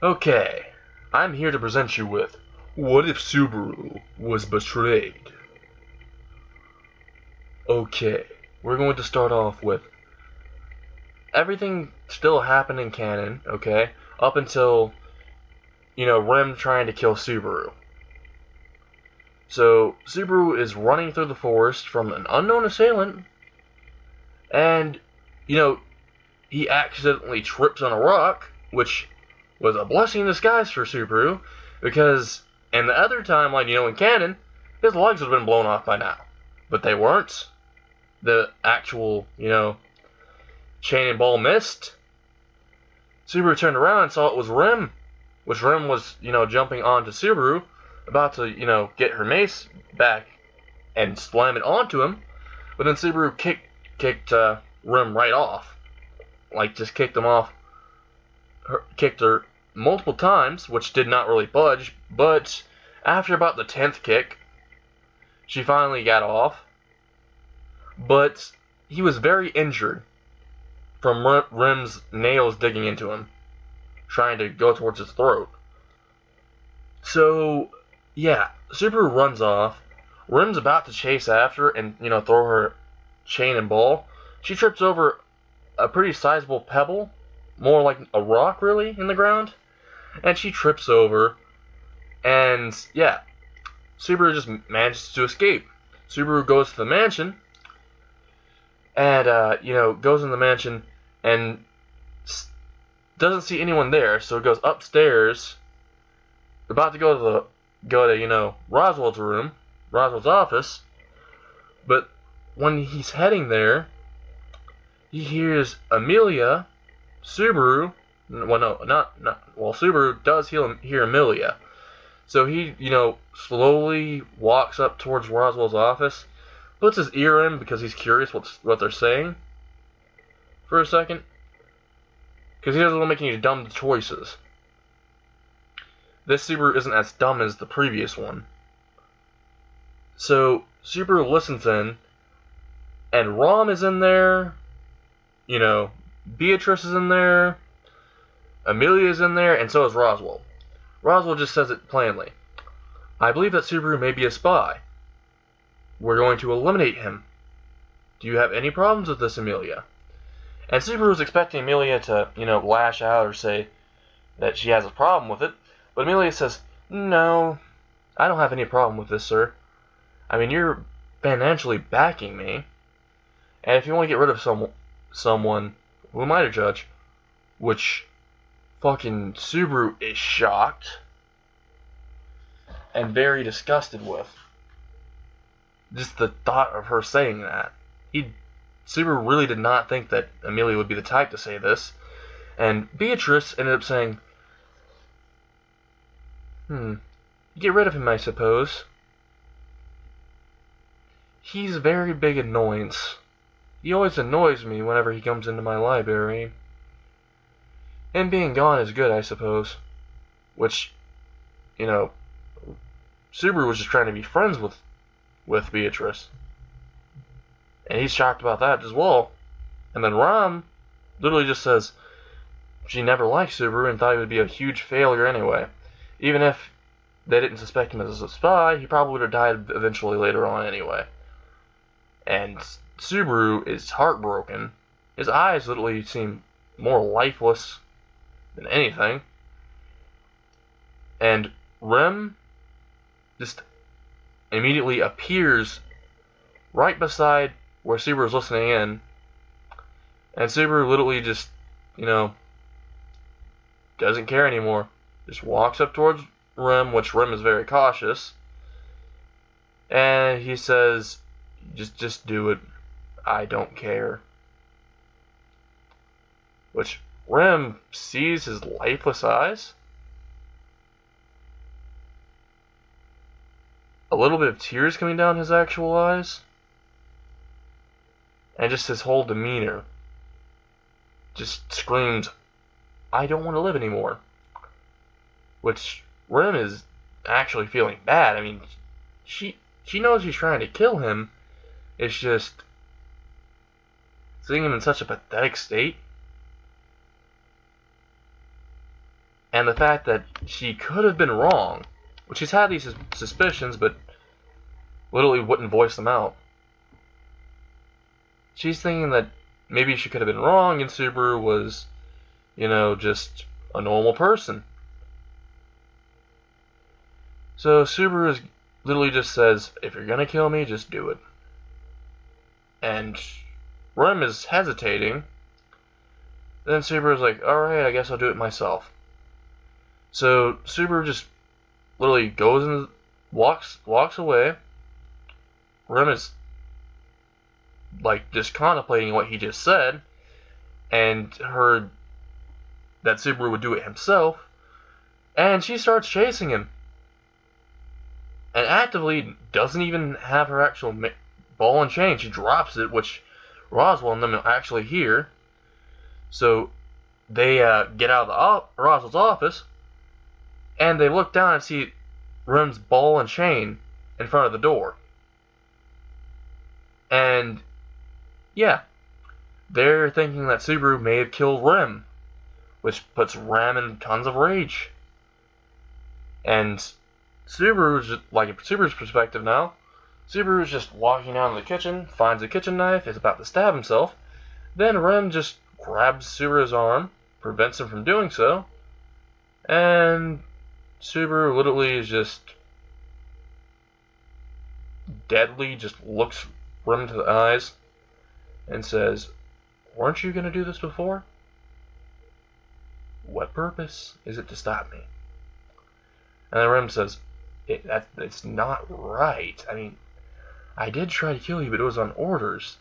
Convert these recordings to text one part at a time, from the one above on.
Okay, I'm here to present you with What if Subaru was betrayed? Okay, we're going to start off with everything still happened in canon, okay? Up until, Rem trying to kill Subaru. So, Subaru is running through the forest from an unknown assailant, and, you know, he accidentally trips on a rock, which was a blessing in disguise for Subaru, because in the other timeline, in canon, his legs would have been blown off by now. But they weren't. The actual, chain and ball missed. Subaru turned around and saw it was Rem, which Rem was, jumping onto Subaru, about to, get her mace back and slam it onto him, but then Subaru kicked Rem right off. Like, just kicked him off, kicked her multiple times, which did not really budge, but after about the 10th kick, she finally got off, but he was very injured from Rem's nails digging into him, trying to go towards his throat. So, yeah, Subaru runs off. Rem's about to chase after and, throw her chain and ball. She trips over a pretty sizable pebble, more like a rock, really, in the ground. And she trips over, and, yeah, Subaru just manages to escape. Subaru goes to the mansion, and, goes in the mansion and doesn't see anyone there, so goes upstairs, about to go to Roswaal's room, Roswaal's office, but when he's heading there, he hears Amelia, Subaru, well, no, Subaru does hear Amelia, so he, slowly walks up towards Roswaal's office, puts his ear in because he's curious what they're saying for a second, because he doesn't want to make any dumb choices. This Subaru isn't as dumb as the previous one. So Subaru listens in, and Rom is in there, Beatrice is in there, Amelia is in there, and so is Roswaal. Roswaal just says it plainly. I believe that Subaru may be a spy. We're going to eliminate him. Do you have any problems with this, Amelia? And Subaru was expecting Amelia to, lash out or say that she has a problem with it, but Amelia says, no, I don't have any problem with this, sir. I mean, you're financially backing me, and if you want to get rid of someone, who am I to judge? Which fucking Subaru is shocked and very disgusted with. Just the thought of her saying that. Subaru really did not think that Amelia would be the type to say this, and Beatrice ended up saying, get rid of him, I suppose. He's a very big annoyance. He always annoys me whenever he comes into my library. Him being gone is good, I suppose. Which, Subaru was just trying to be friends with Beatrice. And he's shocked about that as well. And then Rom literally just says she never liked Subaru and thought he would be a huge failure anyway. Even if they didn't suspect him as a spy, he probably would have died eventually later on anyway. And Subaru is heartbroken. His eyes literally seem more lifeless than anything. And Rem just immediately appears right beside where Subaru's listening in. And Subaru literally just, doesn't care anymore. Just walks up towards Rem, which Rem is very cautious. And he says, just do it. I don't care. Which Rem sees his lifeless eyes. A little bit of tears coming down his actual eyes. And just his whole demeanor just screams, I don't want to live anymore. Which Rem is actually feeling bad. I mean, she knows she's trying to kill him. It's just seeing him in such a pathetic state. And the fact that she could have been wrong, which she's had these suspicions, but literally wouldn't voice them out. She's thinking that maybe she could have been wrong and Subaru was, just a normal person. So Subaru literally just says, if you're gonna kill me, just do it. And Rem is hesitating. Then Subaru's like, alright, I guess I'll do it myself. So Subaru just literally goes and walks away. Rem is just contemplating what he just said and heard that Subaru would do it himself, and she starts chasing him and actively doesn't even have her actual ball and chain. She drops it, which Roswaal and them actually hear. So they get out of Roswell's office and they look down and see Rem's ball and chain in front of the door. And yeah, they're thinking that Subaru may have killed Rem, which puts Rem in tons of rage. And Subaru's perspective now, Subaru's just walking down to the kitchen, finds a kitchen knife, is about to stab himself. Then Rem just grabs Subaru's arm, prevents him from doing so, and Subaru literally is just deadly, just looks Rem into the eyes and says, weren't you going to do this before? What purpose is it to stop me? And then Rem says, it's not right. I mean, I did try to kill you, but it was on orders.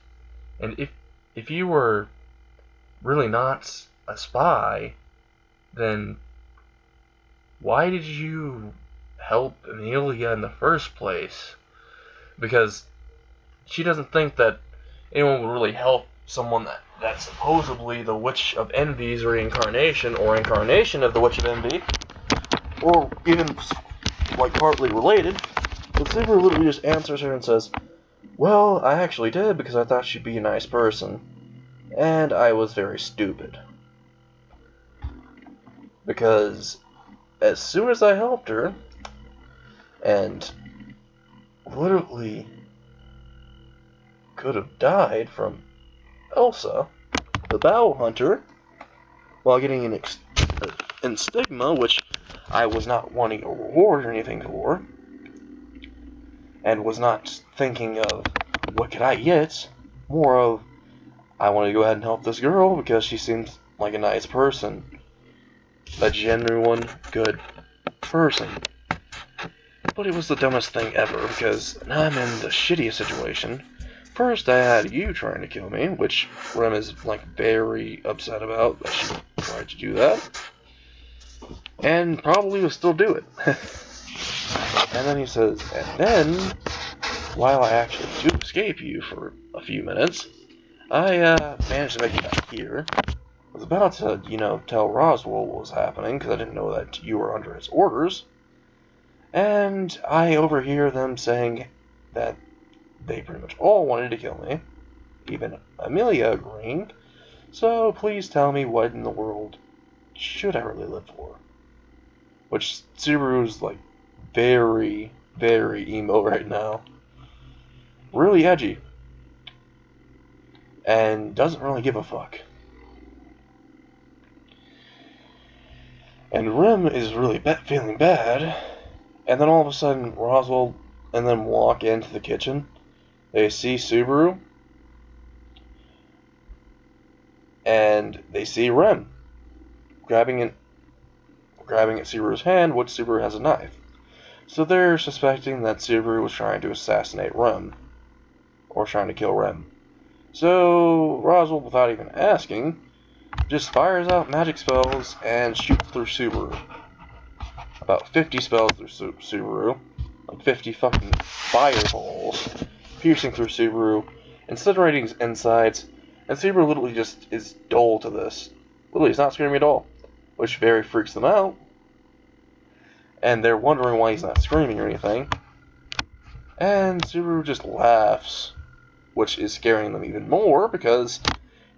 And if you were really not a spy, then why did you help Amelia in the first place? Because she doesn't think that anyone would really help someone that's supposedly the Witch of Envy's reincarnation, or incarnation of the Witch of Envy, or even partly related. But Subaru literally just answers her and says, well, I actually did because I thought she'd be a nice person, and I was very stupid. Because as soon as I helped her, and literally could have died from Elsa, the Bow Hunter, while getting an stigma, which I was not wanting a reward or anything for, and was not thinking of what could I get, more of I want to go ahead and help this girl because she seems like a nice person, a genuine good person. But it was the dumbest thing ever, because now I'm in the shittiest situation. First, I had you trying to kill me, which Rem is very upset about that she tried to do that, and probably will still do it. And then he says, and then, while I actually do escape you for a few minutes, I managed to make it back here. I was about to, tell Roswaal what was happening, because I didn't know that you were under his orders. And I overhear them saying that they pretty much all wanted to kill me, even Amelia agreeing. So please tell me what in the world should I really live for? Which Subaru's very, very emo right now. Really edgy. And doesn't really give a fuck. And Rem is really feeling bad. And then all of a sudden, Roswaal and them walk into the kitchen. They see Subaru. And they see Rem grabbing at Subaru's hand, which Subaru has a knife. So they're suspecting that Subaru was trying to assassinate Rem, or trying to kill Rem. So Roswaal, without even asking, just fires out magic spells and shoots through Subaru. About 50 spells through Subaru, 50 fucking fireballs, piercing through Subaru, incinerating his insides, and Subaru literally just is dull to this. Literally, he's not screaming at all, which very freaks them out. And they're wondering why he's not screaming or anything. And Subaru just laughs, which is scaring them even more, because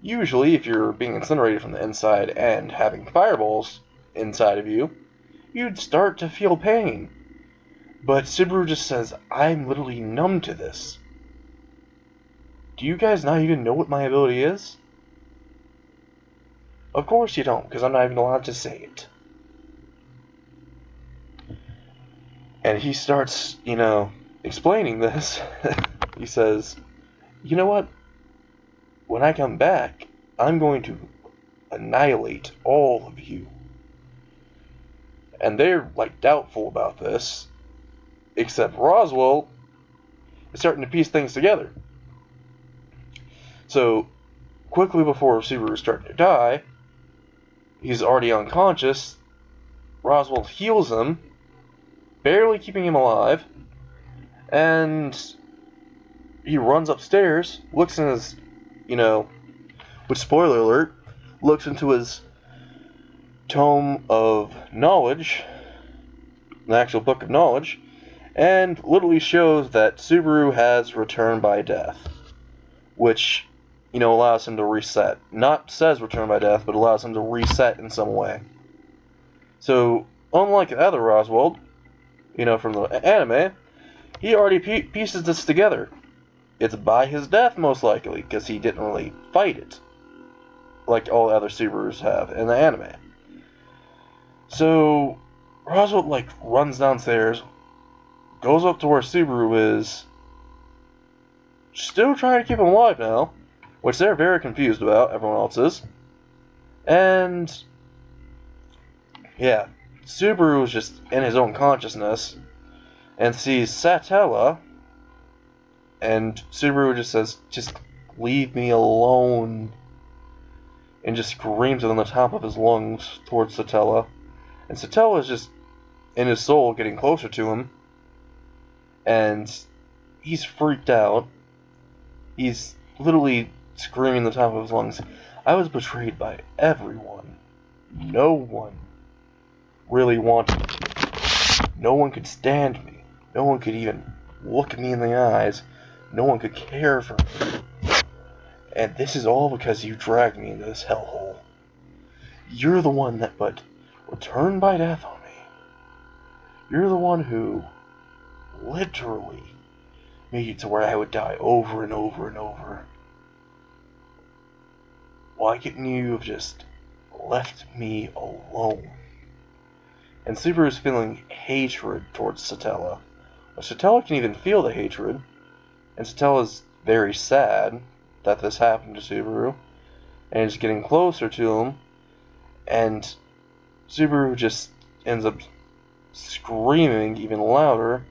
usually if you're being incinerated from the inside and having fireballs inside of you, you'd start to feel pain. But Subaru just says, I'm literally numb to this. Do you guys not even know what my ability is? Of course you don't, because I'm not even allowed to say it. And he starts, explaining this. He says, you know what? When I come back, I'm going to annihilate all of you. And they're, doubtful about this. Except Roswaal is starting to piece things together. So, quickly before Subaru is starting to die, he's already unconscious. Roswaal heals him, barely keeping him alive, and he runs upstairs, looks in his, which, spoiler alert, looks into his tome of knowledge, the actual book of knowledge, and literally shows that Subaru has returned by death, which, allows him to reset. Not says return by death, but allows him to reset in some way. So, unlike the other Roswaal, from the anime, he already pieces this together. It's by his death, most likely, because he didn't really fight it, like all the other Subarus have in the anime. So, Roswaal, runs downstairs, goes up to where Subaru is, still trying to keep him alive now, which they're very confused about, everyone else is. And, yeah, Subaru is just in his own consciousness, and sees Satella, and Subaru just says, just leave me alone, and just screams it on the top of his lungs towards Satella. And Satella is just, in his soul, getting closer to him, and he's freaked out. He's literally screaming at the top of his lungs, I was betrayed by everyone. No one really wanted me. No one could stand me. No one could even look me in the eyes. No one could care for me. And this is all because you dragged me into this hellhole. You're the one that put return by death on me. You're the one who literally made it to where I would die over and over and over. Why couldn't you have just left me alone? And Subaru is feeling hatred towards Satella. But Satella can even feel the hatred. And Satella is very sad that this happened to Subaru. And is getting closer to him. And Subaru just ends up screaming even louder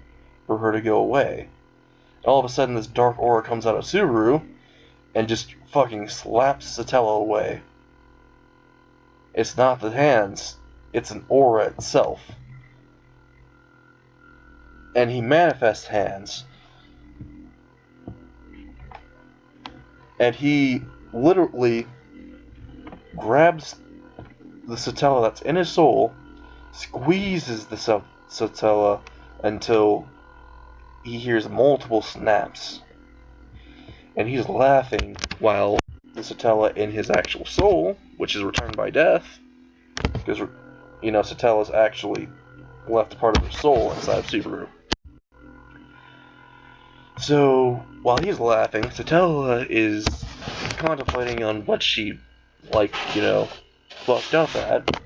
for her to go away. And all of a sudden this dark aura comes out of Subaru and just fucking slaps Satella away. It's not the hands, it's an aura itself. And he manifests hands. And he literally grabs the Satella that's in his soul, squeezes the Satella until he hears multiple snaps. And he's laughing while the Satella in his actual soul, which is returned by death, because, Satella's actually left a part of her soul inside of Subaru. So, while he's laughing, Satella is contemplating on what she, fucked up at,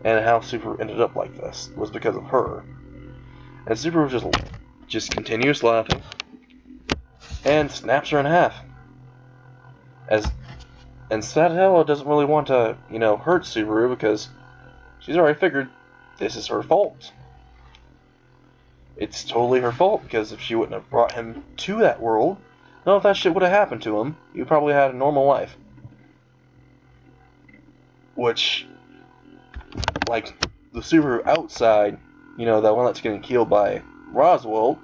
and how Subaru ended up like this was because of her. And Subaru just continues laughing, and snaps her in half. And Satella doesn't really want to, hurt Subaru because she's already figured this is her fault. It's totally her fault, because if she wouldn't have brought him to that world, none of that shit would have happened to him. He probably had a normal life. Which, the Subaru outside, that one that's getting killed by Roswaal,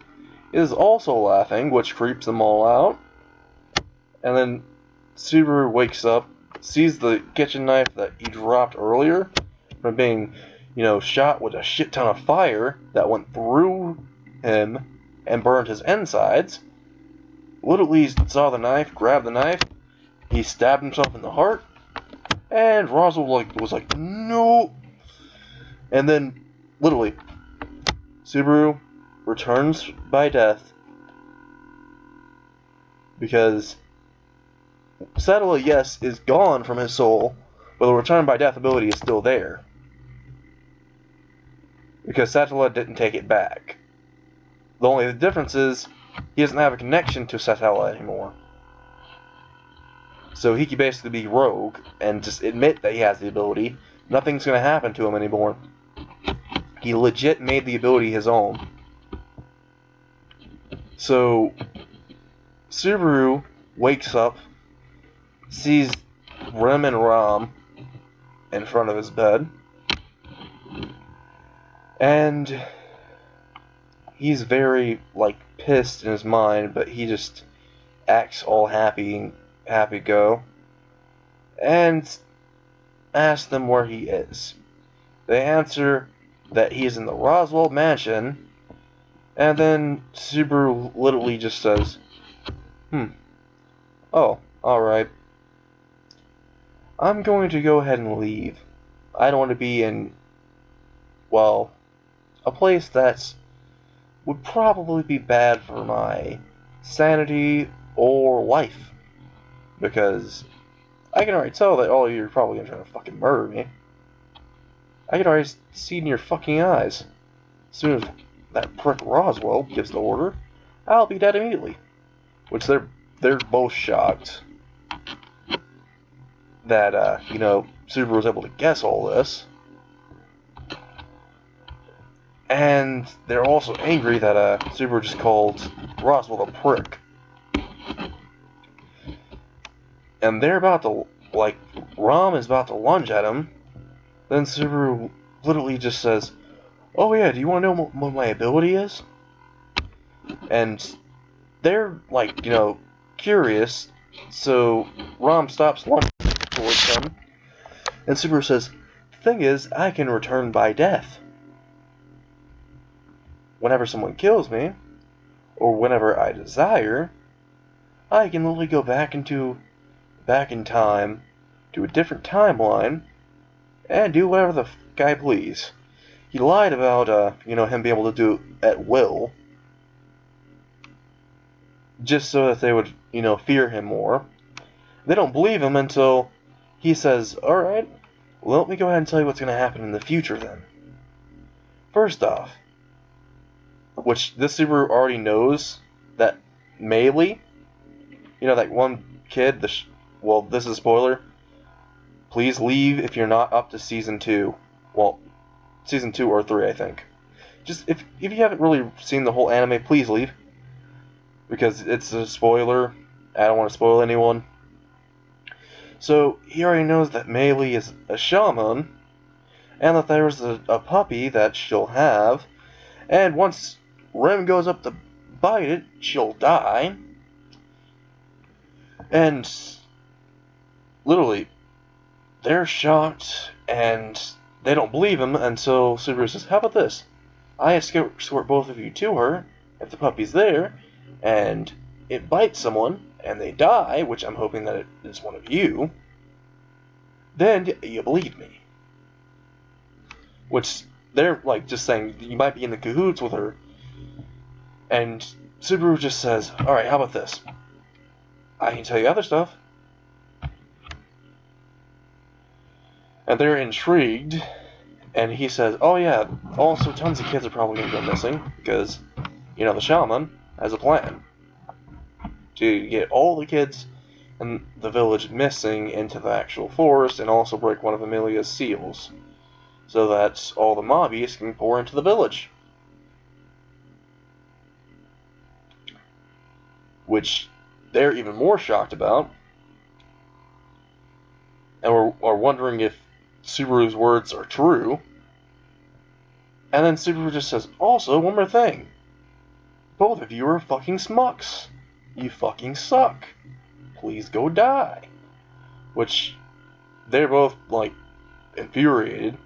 is also laughing, which creeps them all out. And then Subaru wakes up, sees the kitchen knife that he dropped earlier from being, shot with a shit ton of fire that went through him and burned his insides. Literally saw the knife, grabbed the knife, he stabbed himself in the heart, and Roswaal was like, no! And then, literally, Subaru returns by death because Satella, yes, is gone from his soul, but the return by death ability is still there. Because Satella didn't take it back. The only difference is he doesn't have a connection to Satella anymore. So he can basically be rogue and just admit that he has the ability. Nothing's going to happen to him anymore. He legit made the ability his own. So Subaru wakes up, sees Rem and Ram in front of his bed, and he's very, pissed in his mind, but he just acts all happy go, and asks them where he is. They answer that he is in the Roswaal mansion, and then Subaru literally just says, oh, alright. I'm going to go ahead and leave. I don't want to be in, a place that would probably be bad for my sanity or life. Because I can already tell that all of you are probably going to try to fucking murder me. I can already see it in your fucking eyes. As soon as that prick Roswaal gives the order, I'll be dead immediately. Which they're both shocked that, Subaru was able to guess all this. And they're also angry that, Subaru just called Roswaal a prick. And they're about to, Ram is about to lunge at him. Then Subaru literally just says, oh yeah, do you want to know what my ability is? And they're, curious, so Ram stops lunging towards them, and Subaru says, the thing is, I can return by death. Whenever someone kills me, or whenever I desire, I can literally go back in time, to a different timeline, and do whatever the fuck I please. He lied about, him being able to do it at will, just so that they would, fear him more. They don't believe him until he says, alright, well, let me go ahead and tell you what's going to happen in the future then. First off, which this Subaru already knows, that Melee, that one kid, this is a spoiler, please leave if you're not up to Season 2. Well, Season 2 or 3, I think. Just, if you haven't really seen the whole anime, please leave. Because it's a spoiler. I don't want to spoil anyone. So, he already knows that Melee is a shaman, and that there's a puppy that she'll have, and once Rem goes up to bite it, she'll die. And, literally, they're shocked, and they don't believe him until Subaru says, how about this? I escort both of you to her, if the puppy's there, and it bites someone, and they die, which I'm hoping that it is one of you, then you believe me. Which, they're, just saying, you might be in the cahoots with her, and Subaru just says, alright, how about this? I can tell you other stuff. And they're intrigued, and he says, oh yeah, also tons of kids are probably going to go missing, because, the shaman has a plan to get all the kids in the village missing into the actual forest, and also break one of Amelia's seals, so that all the mobbies can pour into the village. Which they're even more shocked about, and are wondering if Subaru's words are true. And then Subaru just says, also, one more thing. Both of you are fucking smucks. You fucking suck. Please go die. Which, they're both, infuriated.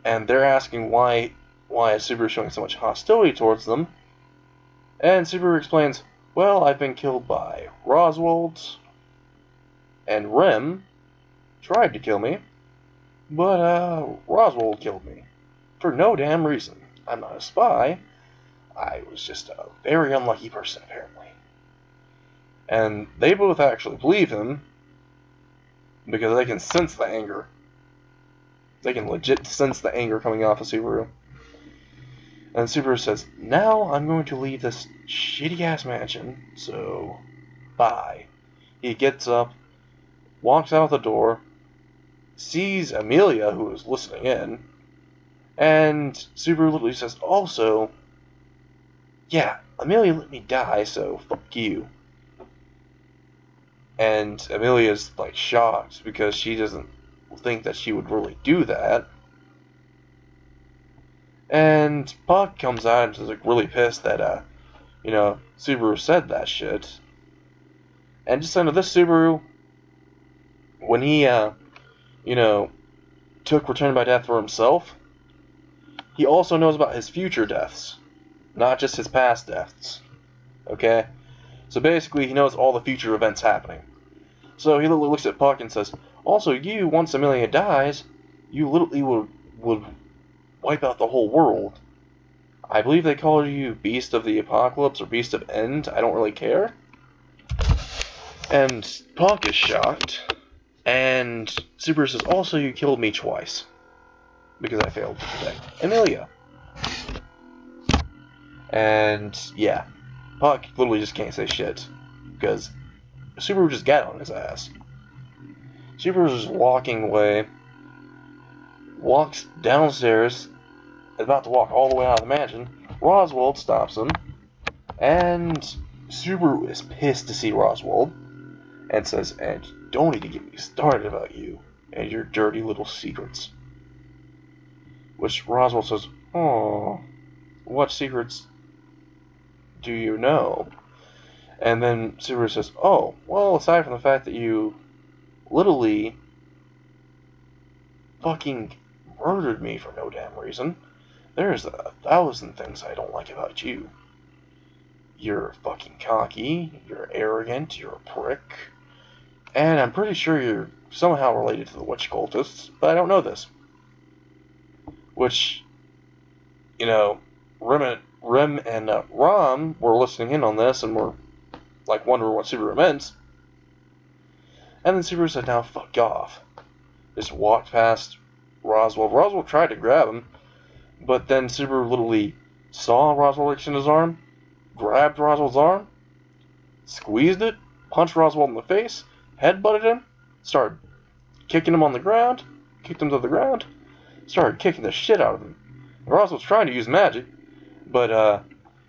And they're asking why is Subaru showing so much hostility towards them. And Subaru explains, well, I've been killed by Roswaal, and Rem tried to kill me, But, Roswaal killed me. For no damn reason. I'm not a spy. I was just a very unlucky person, apparently. And they both actually believe him because they can sense the anger. They can legit sense the anger coming off of Subaru. And Subaru says, now I'm going to leave this shitty-ass mansion, so bye. He gets up, walks out the door, sees Amelia, who is listening in, and Subaru literally says, also, yeah, Amelia let me die, so fuck you. And Amelia's, like, shocked because she doesn't think that she would really do that. And Puck comes out and is, like, really pissed that, Subaru said that shit. And just under this, Subaru, when he, took Return by Death for himself, he also knows about his future deaths, not just his past deaths. Okay? So basically, he knows all the future events happening. So he literally looks at Puck and says, also, you, once Amelia dies, you literally would wipe out the whole world. I believe they call you Beast of the Apocalypse or Beast of End. I don't really care. And Puck is shocked. And Subaru says, also, you killed me twice. Because I failed to protect Amelia. And, yeah. Puck literally just can't say shit. Because Subaru just got on his ass. Subaru's just walking away. Walks downstairs. Is about to walk all the way out of the mansion. Roswaal stops him. And Subaru is pissed to see Roswaal. And says, and don't need to get me started about you and your dirty little secrets. Which Roswaal says, oh, what secrets do you know? And then Subaru says, oh, well, aside from the fact that you literally fucking murdered me for no damn reason, there's 1,000 things I don't like about you. You're fucking cocky, you're arrogant, you're a prick, and I'm pretty sure you're somehow related to the witch cultists, but I don't know this. Which, Rem and Rom were listening in on this and were, like, wondering what Subaru meant. And then Subaru said, now fuck off. Just walked past Roswaal. Roswaal tried to grab him, but then Subaru literally saw Roswaal extend his arm, grabbed Roswaal's arm, squeezed it, punched Roswaal in the face, headbutted him, started kicking him on the ground, kicked him to the ground, started kicking the shit out of him. Roswaal's trying to use magic, but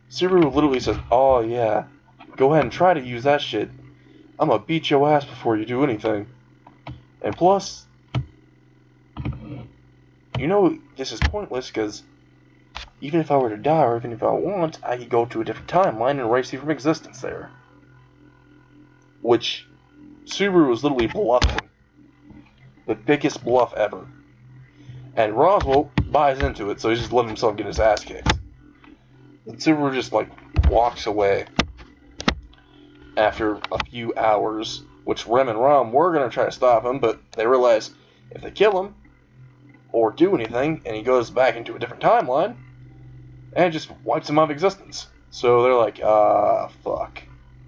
Subaru literally says, oh yeah, go ahead and try to use that shit. I'm gonna beat your ass before you do anything. And plus, this is pointless because even if I were to die or even if I want, I could go to a different timeline and erase you from existence there. Which Subaru was literally bluffing. The biggest bluff ever. And Roswaal buys into it, so he's just letting himself get his ass kicked. And Subaru just, walks away after a few hours, which Rem and Rom were going to try to stop him, but they realize if they kill him, or do anything, and he goes back into a different timeline, and it just wipes him out of existence. So they're like, fuck.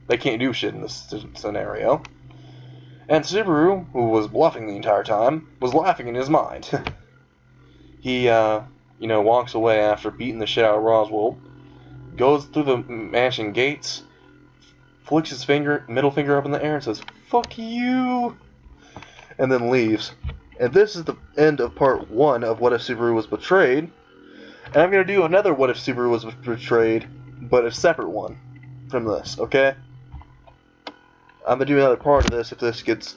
They can't do shit in this scenario. And Subaru, who was bluffing the entire time, was laughing in his mind. He, walks away after beating the shit out of Roswaal, goes through the mansion gates, flicks his middle finger up in the air and says, fuck you, and then leaves. And this is the end of part 1 of What If Subaru Was Betrayed. And I'm going to do another What If Subaru Was Betrayed, but a separate one from this, okay? I'm going to do another part of this if this gets